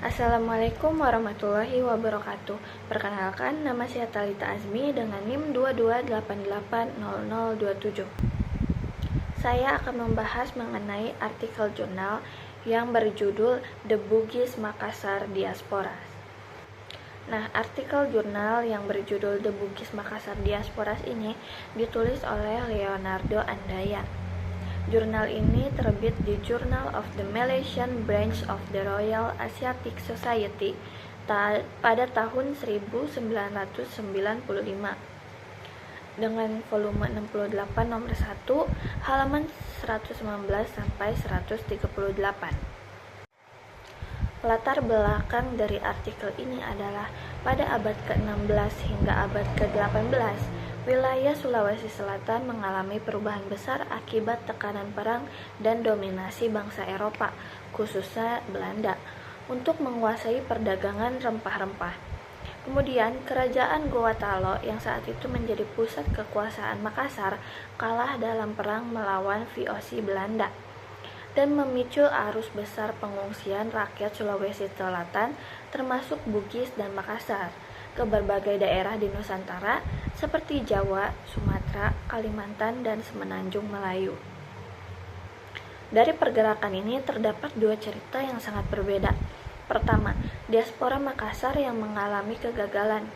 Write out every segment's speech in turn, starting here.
Assalamualaikum warahmatullahi wabarakatuh. Perkenalkan, nama saya Talita Azmi dengan NIM 22880027. Saya akan membahas mengenai artikel jurnal yang berjudul The Bugis Makassar Diaspora. Nah, artikel jurnal yang berjudul The Bugis Makassar Diaspora ini ditulis oleh Leonardo Andaya. Jurnal ini terbit di Journal of the Malaysian Branch of the Royal Asiatic Society pada tahun 1995 dengan volume 68 nomor 1 halaman 119 sampai 138. Latar belakang dari artikel ini adalah pada abad ke-16 hingga abad ke-18, wilayah Sulawesi Selatan mengalami perubahan besar akibat tekanan perang dan dominasi bangsa Eropa, khususnya Belanda, untuk menguasai perdagangan rempah-rempah. Kemudian, kerajaan Gorontalo yang saat itu menjadi pusat kekuasaan Makassar kalah dalam perang melawan VOC Belanda dan memicu arus besar pengungsian rakyat Sulawesi Selatan termasuk Bugis dan Makassar ke berbagai daerah di Nusantara seperti Jawa, Sumatera, Kalimantan, dan Semenanjung Melayu. Dari pergerakan ini terdapat dua cerita yang sangat berbeda. Pertama, diaspora Makassar yang mengalami kegagalan.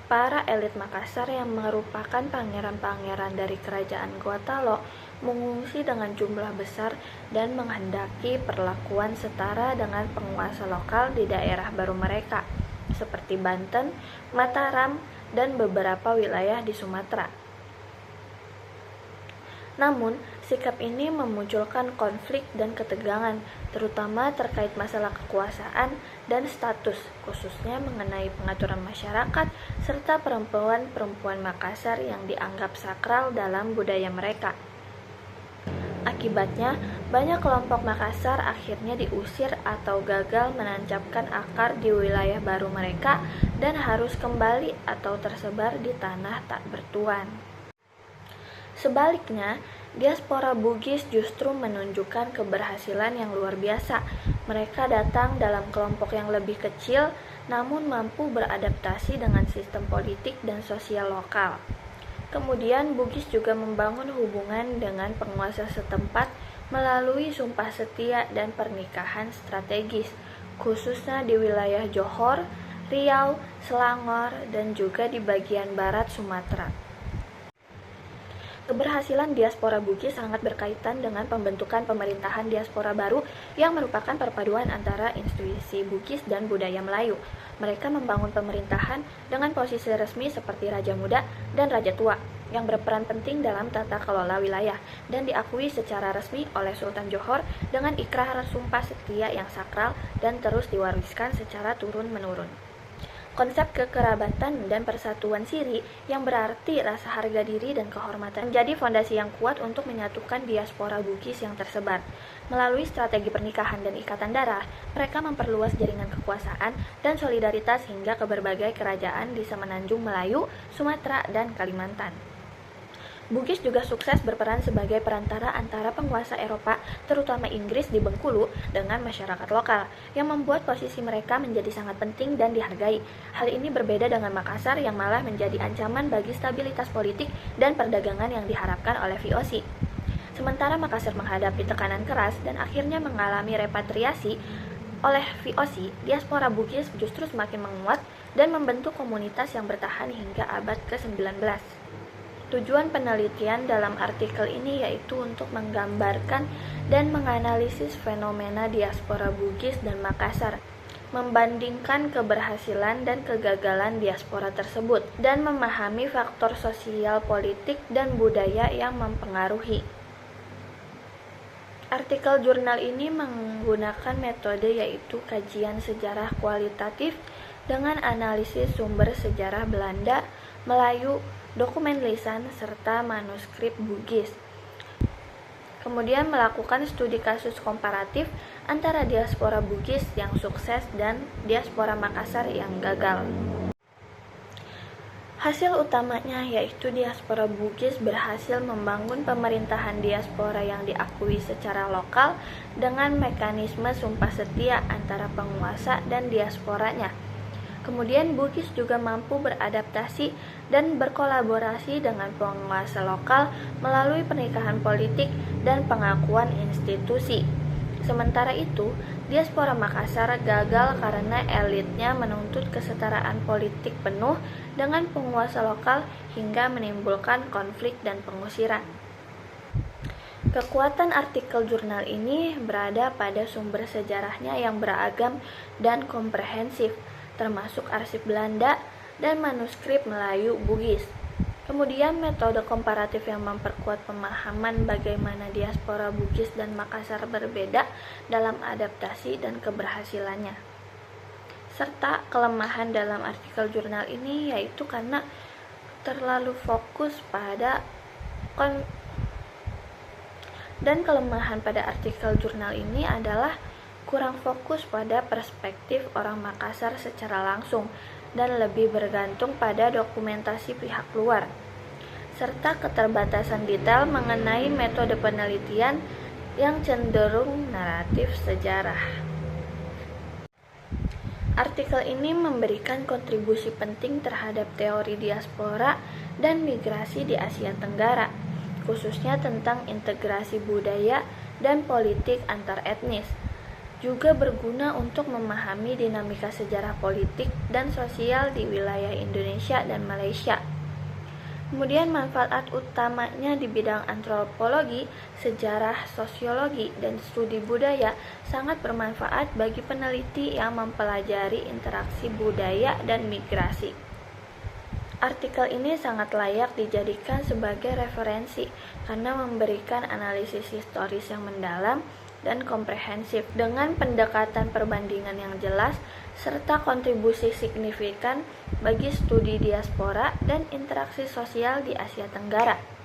Para elit Makassar yang merupakan pangeran-pangeran dari kerajaan Gorontalo mengungsi dengan jumlah besar dan menghendaki perlakuan setara dengan penguasa lokal di daerah baru mereka, seperti Banten, Mataram, dan beberapa wilayah di Sumatera. Namun, sikap ini memunculkan konflik dan ketegangan, terutama terkait masalah kekuasaan dan status, khususnya mengenai pengaturan masyarakat serta perempuan-perempuan Makassar yang dianggap sakral dalam budaya mereka. Akibatnya, banyak kelompok Makassar akhirnya diusir atau gagal menancapkan akar di wilayah baru mereka dan harus kembali atau tersebar di tanah tak bertuan. Sebaliknya, diaspora Bugis justru menunjukkan keberhasilan yang luar biasa. Mereka datang dalam kelompok yang lebih kecil, namun mampu beradaptasi dengan sistem politik dan sosial lokal. Kemudian, Bugis juga membangun hubungan dengan penguasa setempat melalui sumpah setia dan pernikahan strategis, khususnya di wilayah Johor, Riau, Selangor, dan juga di bagian barat Sumatera. Keberhasilan diaspora Bugis sangat berkaitan dengan pembentukan pemerintahan diaspora baru yang merupakan perpaduan antara institusi Bugis dan budaya Melayu. Mereka membangun pemerintahan dengan posisi resmi seperti Raja Muda dan Raja Tua yang berperan penting dalam tata kelola wilayah dan diakui secara resmi oleh Sultan Johor dengan ikrar sumpah setia yang sakral dan terus diwariskan secara turun-menurun. Konsep kekerabatan dan persatuan siri yang berarti rasa harga diri dan kehormatan menjadi fondasi yang kuat untuk menyatukan diaspora Bugis yang tersebar. Melalui strategi pernikahan dan ikatan darah, mereka memperluas jaringan kekuasaan dan solidaritas hingga ke berbagai kerajaan di Semenanjung Melayu, Sumatera, dan Kalimantan. Bugis juga sukses berperan sebagai perantara antara penguasa Eropa, terutama Inggris di Bengkulu, dengan masyarakat lokal, yang membuat posisi mereka menjadi sangat penting dan dihargai. Hal ini berbeda dengan Makassar yang malah menjadi ancaman bagi stabilitas politik dan perdagangan yang diharapkan oleh VOC. Sementara Makassar menghadapi tekanan keras dan akhirnya mengalami repatriasi oleh VOC, diaspora Bugis justru semakin menguat dan membentuk komunitas yang bertahan hingga abad ke-19. Tujuan penelitian dalam artikel ini yaitu untuk menggambarkan dan menganalisis fenomena diaspora Bugis dan Makassar, membandingkan keberhasilan dan kegagalan diaspora tersebut, dan memahami faktor sosial, politik, dan budaya yang mempengaruhi. Artikel jurnal ini menggunakan metode yaitu kajian sejarah kualitatif dengan analisis sumber sejarah Belanda, Melayu, dokumen lisan, serta manuskrip Bugis. Kemudian melakukan studi kasus komparatif antara diaspora Bugis yang sukses dan diaspora Makassar yang gagal. Hasil utamanya yaitu diaspora Bugis berhasil membangun pemerintahan diaspora yang diakui secara lokal dengan mekanisme sumpah setia antara penguasa dan diasporanya. Kemudian Bugis juga mampu beradaptasi dan berkolaborasi dengan penguasa lokal melalui pernikahan politik dan pengakuan institusi. Sementara itu, diaspora Makassar gagal karena elitnya menuntut kesetaraan politik penuh dengan penguasa lokal hingga menimbulkan konflik dan pengusiran. Kekuatan artikel jurnal ini berada pada sumber sejarahnya yang beragam dan komprehensif, termasuk arsip Belanda dan manuskrip Melayu Bugis. Kemudian metode komparatif yang memperkuat pemahaman bagaimana diaspora Bugis dan Makassar berbeda dalam adaptasi dan keberhasilannya. Serta kelemahan dalam artikel jurnal ini yaitu karena terlalu fokus pada dan kelemahan pada artikel jurnal ini adalah kurang fokus pada perspektif orang Makassar secara langsung dan lebih bergantung pada dokumentasi pihak luar, serta keterbatasan detail mengenai metode penelitian yang cenderung naratif sejarah. Artikel ini memberikan kontribusi penting terhadap teori diaspora dan migrasi di Asia Tenggara, khususnya tentang integrasi budaya dan politik antar etnis. Juga berguna untuk memahami dinamika sejarah politik dan sosial di wilayah Indonesia dan Malaysia. Kemudian manfaat utamanya di bidang antropologi, sejarah, sosiologi, dan studi budaya sangat bermanfaat bagi peneliti yang mempelajari interaksi budaya dan migrasi. Artikel ini sangat layak dijadikan sebagai referensi karena memberikan analisis historis yang mendalam dan komprehensif dengan pendekatan perbandingan yang jelas serta kontribusi signifikan bagi studi diaspora dan interaksi sosial di Asia Tenggara.